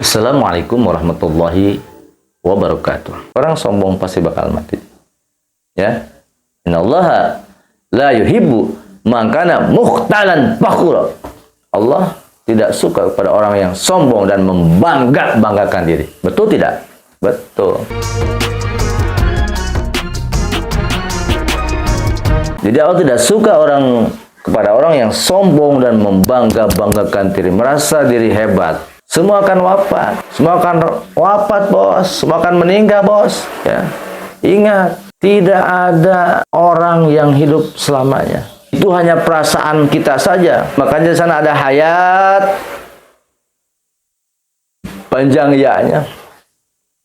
Assalamualaikum warahmatullahi wabarakatuh. Orang sombong pasti bakal mati. Ya. Innallaha la yuhibbu man kana mukhtalan fakhura. Allah tidak suka kepada orang yang sombong dan membanggakan diri. Betul tidak? Betul. Jadi Allah tidak suka kepada orang yang sombong dan membanggakan diri, merasa diri hebat. Semua akan wafat. Semua akan wafat, bos. Semua akan meninggal, bos. Ya. Ingat, tidak ada orang yang hidup selamanya. Itu hanya perasaan kita saja. Makanya di sana ada hayat panjang ya-nya.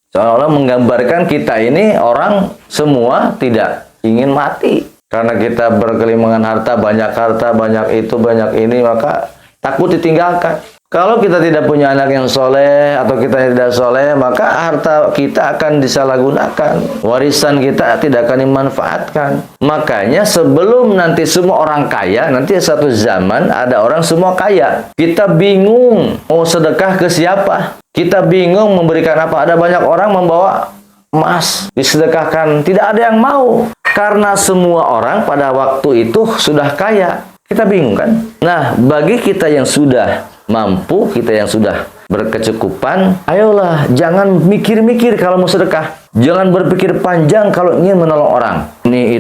Seolah-olah menggambarkan kita ini orang semua tidak ingin mati. Karena kita berkelimangan harta, banyak itu, banyak ini, maka takut ditinggalkan. Kalau kita tidak punya anak yang soleh, atau kita tidak soleh, maka harta kita akan disalahgunakan. Warisan kita tidak akan dimanfaatkan. Makanya sebelum nanti semua orang kaya, nanti satu zaman ada orang semua kaya. Kita bingung mau sedekah ke siapa. Kita bingung memberikan apa. Ada banyak orang membawa emas, disedekahkan. Tidak ada yang mau. Karena semua orang pada waktu itu sudah kaya. Kita bingung kan? Nah, bagi kita yang sudah mampu, kita yang sudah berkecukupan, ayolah, jangan mikir-mikir kalau mau sedekah. Jangan berpikir panjang kalau ingin menolong orang. Ini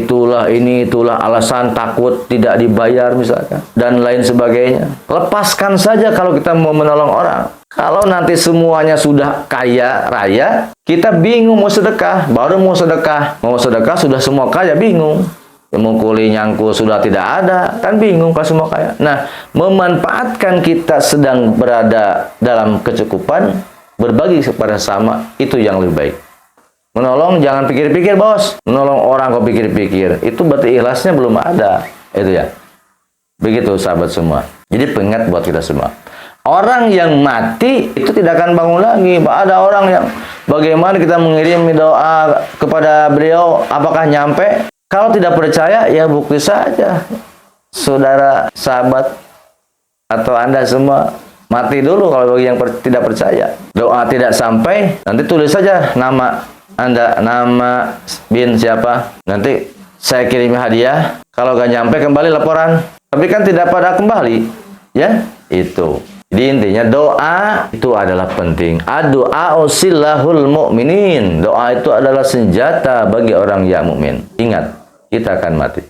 itulah alasan takut tidak dibayar misalkan. Dan lain sebagainya. Lepaskan saja kalau kita mau menolong orang. Kalau nanti semuanya sudah kaya raya, kita bingung mau sedekah. Baru mau sedekah sudah semua kaya, bingung. Memukuli nyangkul sudah tidak ada, kan bingung kalau semua kaya. Nah, memanfaatkan kita sedang berada dalam kecukupan, berbagi kepada sama, itu yang lebih baik. Menolong jangan pikir-pikir, bos. Menolong orang kok pikir-pikir, itu berarti ikhlasnya belum ada. Itu ya. Begitu sahabat semua. Jadi pengingat buat kita semua. Orang yang mati itu tidak akan bangun lagi. Ada orang yang bagaimana kita mengirim doa kepada beliau, apakah nyampe? Kalau tidak percaya, ya bukti saja. Saudara, sahabat, atau Anda semua mati dulu kalau bagi yang tidak percaya. Doa tidak sampai, nanti tulis saja nama Anda, nama bin siapa. Nanti saya kirim hadiah. Kalau gak nyampe, kembali laporan. Tapi kan tidak pada kembali. Ya, itu. Jadi intinya doa itu adalah penting. Doa silahul mu'minin. Doa itu adalah senjata bagi orang yang mukmin. Ingat, kita akan mati.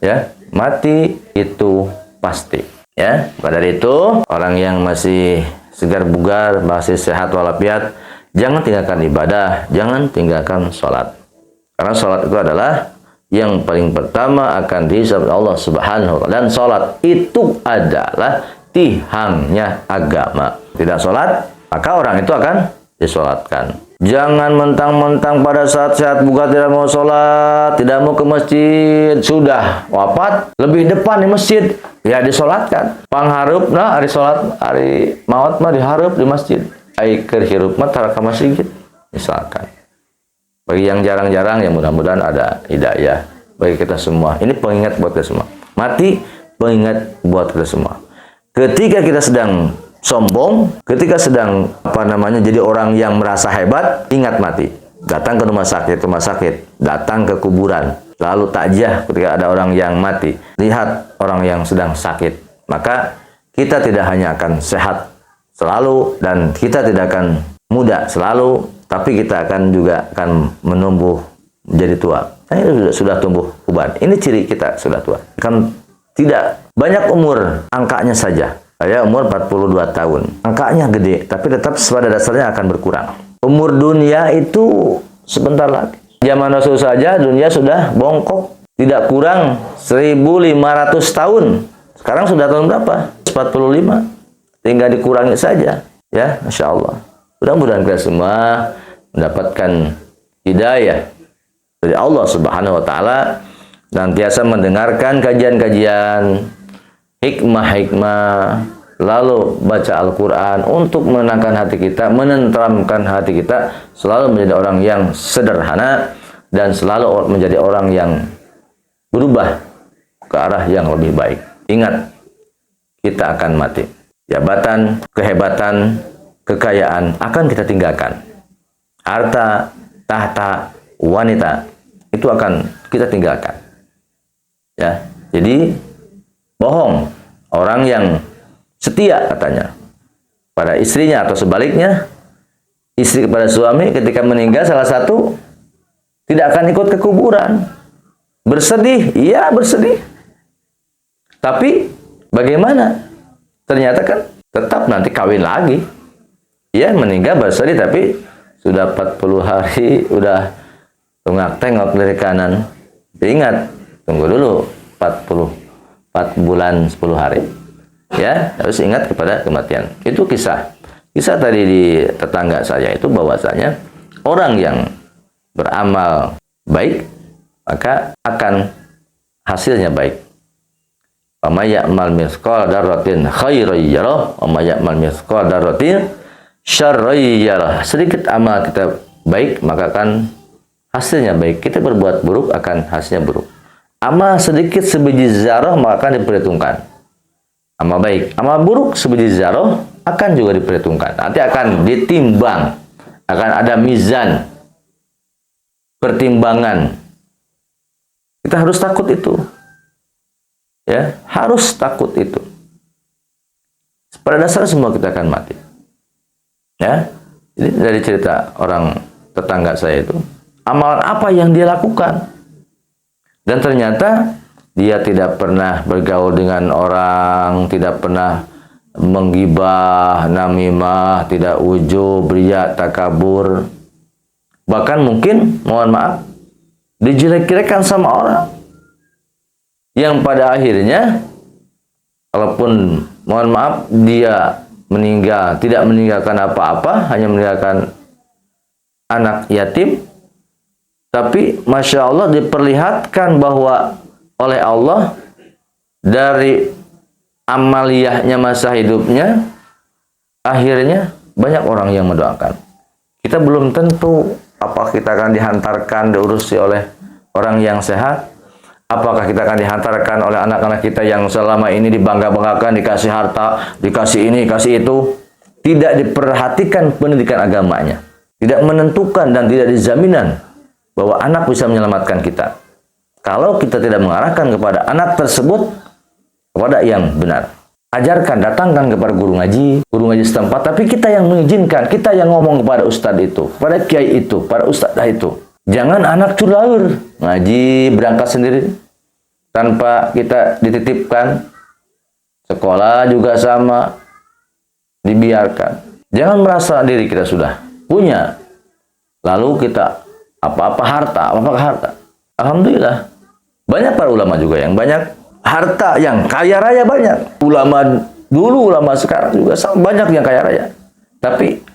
Ya, mati itu pasti. Ya, pada itu orang yang masih segar bugar, masih sehat walafiat, jangan tinggalkan ibadah, jangan tinggalkan sholat. Karena sholat itu adalah yang paling pertama akan dihisab Allah Subhanahu wa taala. Dan sholat itu adalah tihangnya agama. Tidak sholat, maka orang itu akan disolatkan. Jangan mentang-mentang pada saat sehat bugar tidak mau sholat, tidak mau ke masjid, sudah wafat, lebih depan di masjid, ya disolatkan. Pangharup, nah hari sholat, hari maut mah diharup di masjid. Aikir hirup mah taraka masjid, misalkan. Bagi yang jarang-jarang, ya mudah-mudahan ada hidayah bagi kita semua. Ini pengingat buat kita semua. Mati, pengingat buat kita semua. Ketika kita sedang sombong, ketika sedang jadi orang yang merasa hebat, ingat mati. Datang ke rumah sakit, datang ke kuburan, lalu takziah ketika ada orang yang mati. Lihat orang yang sedang sakit, maka kita tidak hanya akan sehat selalu dan kita tidak akan muda selalu, tapi kita juga akan menumbuh menjadi tua. Nah, ini sudah tumbuh uban. Ini ciri kita sudah tua. Kan tidak banyak umur, angkanya saja. Saya umur 42 tahun. Angkanya gede, tapi tetap pada dasarnya akan berkurang. Umur dunia itu sebentar lagi. Zaman Rasul saja dunia sudah bongkok. Tidak kurang 1.500 tahun. Sekarang sudah tahun berapa? 45. Tinggal dikurangi saja. Ya, Masya Allah. Mudah-mudahan kita semua mendapatkan hidayah dari Allah Subhanahu wa taala dan biasa mendengarkan kajian-kajian, hikmah-hikmah, lalu baca Al-Quran untuk menenangkan hati kita, menenteramkan hati kita, selalu menjadi orang yang sederhana dan selalu menjadi orang yang berubah ke arah yang lebih baik. Ingat, kita akan mati. Jabatan, kehebatan, kekayaan akan kita tinggalkan. Harta, tahta, wanita itu akan kita tinggalkan. Ya, jadi bohong orang yang setia katanya pada istrinya atau sebaliknya istri kepada suami ketika meninggal salah satu tidak akan ikut ke kuburan. Bersedih, iya bersedih. Tapi bagaimana? Ternyata kan tetap nanti kawin lagi. Iya meninggal bersedih tapi sudah 40 hari udah tengok dari kanan. Ingat, tunggu dulu 4 bulan 10 hari. Ya, harus ingat kepada kematian. Itu kisah tadi di tetangga saya itu bahwasanya orang yang beramal baik maka akan hasilnya baik. Wa may ya'mal mithqala dzarratin khairan yarah wa may ya'mal mithqala dzarratin syarran yarah. Sedikit amal kita baik maka akan hasilnya baik. Kita berbuat buruk akan hasilnya buruk. Amal sedikit sebiji zarah maka akan diperhitungkan. Amal baik, amal buruk sebiji zarah akan juga diperhitungkan. Nanti akan ditimbang, akan ada mizan, pertimbangan. Kita harus takut itu. Ya, harus takut itu. Pada dasarnya semua kita akan mati. Ya, jadi dari cerita orang tetangga saya itu, amalan apa yang dia lakukan? Dan ternyata dia tidak pernah bergaul dengan orang, tidak pernah menggibah, namimah, tidak ujub, riya, takabur. Bahkan mungkin, mohon maaf, dijelek-jelekan sama orang. Yang pada akhirnya, walaupun mohon maaf, dia meninggal, tidak meninggalkan apa-apa, hanya meninggalkan anak yatim. Tapi Masya Allah diperlihatkan bahwa oleh Allah dari amaliyahnya masa hidupnya, akhirnya banyak orang yang mendoakan. Kita belum tentu apakah kita akan dihantarkan, diurusi oleh orang yang sehat. Apakah kita akan dihantarkan oleh anak-anak kita yang selama ini dibangga-banggakan, dikasih harta, dikasih ini, dikasih itu. Tidak diperhatikan pendidikan agamanya. Tidak menentukan dan tidak dijaminan bahwa anak bisa menyelamatkan kita. Kalau kita tidak mengarahkan kepada anak tersebut kepada yang benar. Ajarkan, datangkan kepada guru ngaji setempat. Tapi kita yang mengizinkan, kita yang ngomong kepada ustadz itu, kepada kiai itu, pada ustadzah itu. Jangan anak culaur, ngaji, berangkat sendiri, tanpa kita dititipkan. Sekolah juga sama, dibiarkan. Jangan merasa diri kita sudah punya, lalu kita apa-apa harta. Alhamdulillah, banyak para ulama juga yang banyak harta, yang kaya raya banyak. Ulama dulu, ulama sekarang juga banyak yang kaya raya. Tapi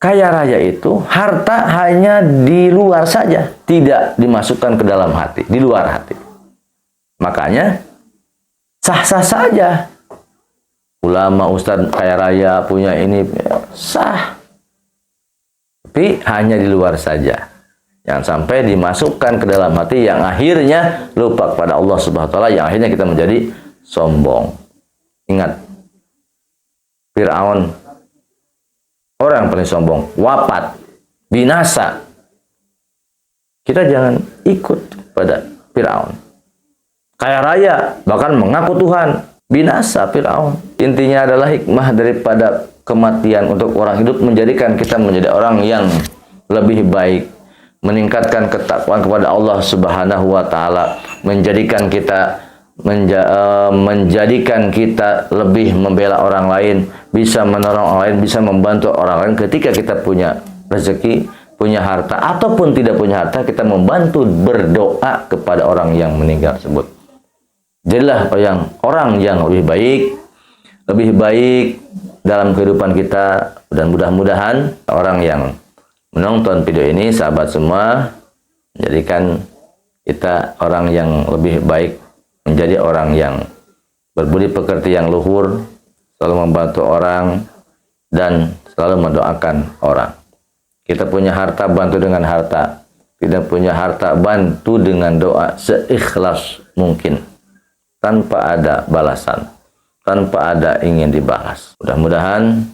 kaya raya itu harta hanya di luar saja, tidak dimasukkan ke dalam hati, di luar hati. Makanya sah-sah saja. Ulama, ustadz kaya raya, punya ini, sah. Tapi hanya di luar saja. Jangan sampai dimasukkan ke dalam hati yang akhirnya lupa kepada Allah Subhanahu wa taala, yang akhirnya kita menjadi sombong. Ingat, Fir'aun, orang yang paling sombong, wafat, binasa. Kita jangan ikut pada Fir'aun. Kaya raya, bahkan mengaku Tuhan, binasa Fir'aun. Intinya adalah hikmah daripada kematian untuk orang hidup menjadikan kita menjadi orang yang lebih baik, meningkatkan ketakwaan kepada Allah Subhanahu wa taala, menjadikan kita lebih membela orang lain, bisa menolong orang lain, bisa membantu orang lain. Ketika kita punya rezeki, punya harta, ataupun tidak punya harta, kita membantu berdoa kepada orang yang meninggal tersebut. Jadilah orang yang lebih baik dalam kehidupan kita. Dan mudah-mudahan orang yang menonton video ini, sahabat semua, menjadikan kita orang yang lebih baik, menjadi orang yang berbudi pekerti yang luhur, selalu membantu orang, dan selalu mendoakan orang. Kita punya harta, bantu dengan harta. Tidak punya harta, bantu dengan doa seikhlas mungkin, tanpa ada balasan, tanpa ada ingin dibalas. Mudah-mudahan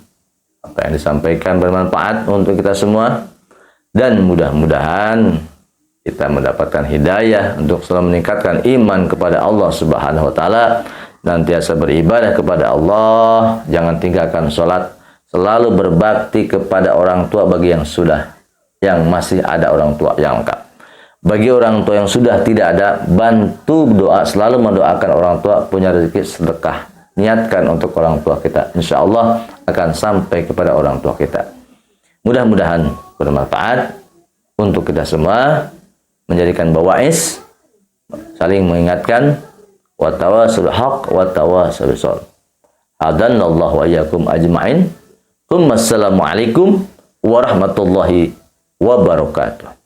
apa yang disampaikan bermanfaat untuk kita semua, dan mudah-mudahan kita mendapatkan hidayah untuk selalu meningkatkan iman kepada Allah Subhanahu wa taala, nantiasa beribadah kepada Allah, jangan tinggalkan sholat, selalu berbakti kepada orang tua bagi yang masih ada orang tua yang lengkap. Bagi orang tua yang sudah tidak ada, bantu doa, selalu mendoakan orang tua punya rezeki sedekah. Niatkan untuk orang tua kita, insya Allah akan sampai kepada orang tua kita. Mudah-mudahan bermanfaat untuk kita semua, menjadikan bawais, saling mengingatkan, wa tawasul haq wa tawasul shol. Hadanallahu wa iyyakum ajma'in. Assalamualaikum warahmatullahi wabarakatuh.